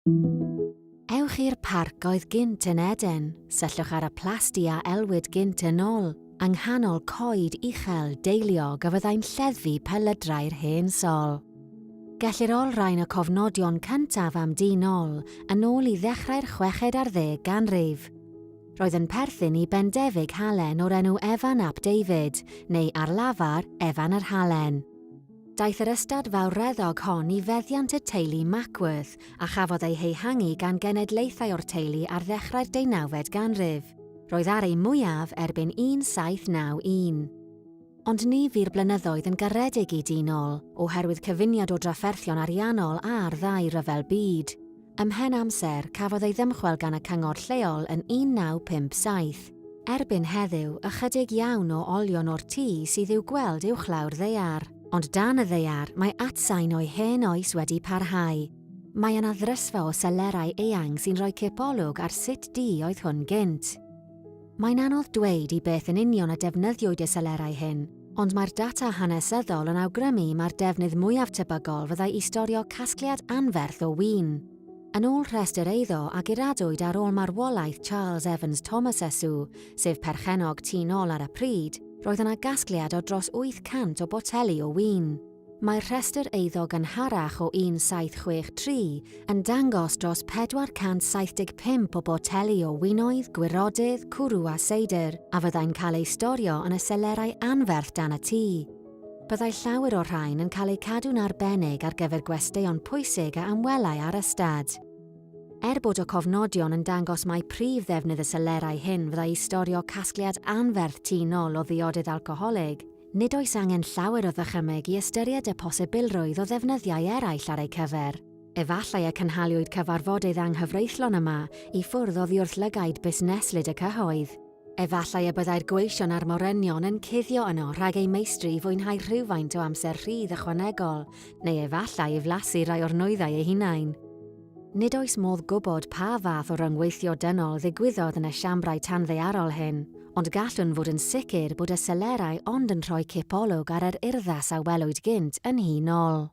Ewch i'r parc oedd gynt yn Eden, syllwch ar y plasty a elwyd gynt yn ôl, yng nghanol coed uchel deiliog a fyddai'n lleddfu pelydrau'r hen sol. Gellir olrhain y cofnodion cyntaf am dyn ôl yn ôl i ddechrau'r 16eg ganrif. Roedd yn perthyn i bendefig halen o'r enw Efan ap David, neu ar lafar Efan yr Halen. Daeth yr ystad fawreddog hon i feddiant y teulu Mackworth a chafodd ei heihangu gan genedlaethau o'r teulu ar ddechrau'r 19eg ganrif. Roedd ar ei mwyaf erbyn 1791. Ond ni fu'r blynyddoedd yn garedig i dyn ôl, oherwydd cyfuniad o drafferthion ariannol a'r ddau ryfel byd. Ymhen amser, cafodd ei ddymchwel gan y cyngor lleol yn 1957. Erbyn heddiw, ychydig iawn o olion o'r tŷ sydd i'w gweld uwchlaw'r ddaear. Ond dan y ddaear, mae atsain o'i hen oes wedi parhau. Mae yna ddrysfa o selerau eang sy'n rhoi cipolwg ar sut di oedd hwn gynt. Mae'n anodd dweud i beth yn union y defnyddiwyd y selerau hyn, ond mae'r data hanesyddol yn awgrymu mae'r defnydd mwyaf tebygol fyddai istorio casgliad anferth o win. Yn ôl rhestr eiddo a giradwyd ar ôl marwolaeth Charles Evans Thomas SW, sef perchenog tŷ nôl ar y pryd, roedd yna gasgliad o dros 800 o boteli o win. Mae'r rhestr eiddo gynharach o 1763 yn dangos dros 475 o boteli o winoedd, gwirodydd, cwrw a seidr, a fyddai'n cael ei storio yn y selerau anferth dan y tŷ. Byddai llawer o'r rhain yn cael eu cadw'n arbennig ar gyfer gwesteion pwysig a amwelau ar ystad. Bod y cofnodion yn dangos mai prif ddefnydd y selerau hyn fyddai storio casgliad anferth tŷ nôl o ddiodydd alcoholig, nid oes angen llawer o ddychymyg i ystyried y posibilrwydd o ddefnyddiau eraill ar ei cyfer. Efallai y cynhaliwyd cyfarfodydd anghyfreithlon yma i ffwrdd o ddiwrthlygaid busneslyd y cyhoedd. Efallai y byddai'r gweision a'r morynion yn cuddio yno rhag ei meistri i fwynhau rhywfaint o amser rhydd ychwanegol, neu efallai i flasu rai o'r nwyddau eu hunain. Nid oes modd gwybod pa fath o ryngweithio dynol ddigwyddodd yn y siambrau tanddaearol hyn, ond gallwn fod yn sicr bod y selerau ond yn rhoi cipolwg ar yr urddas a welwyd gynt yn hun ôl.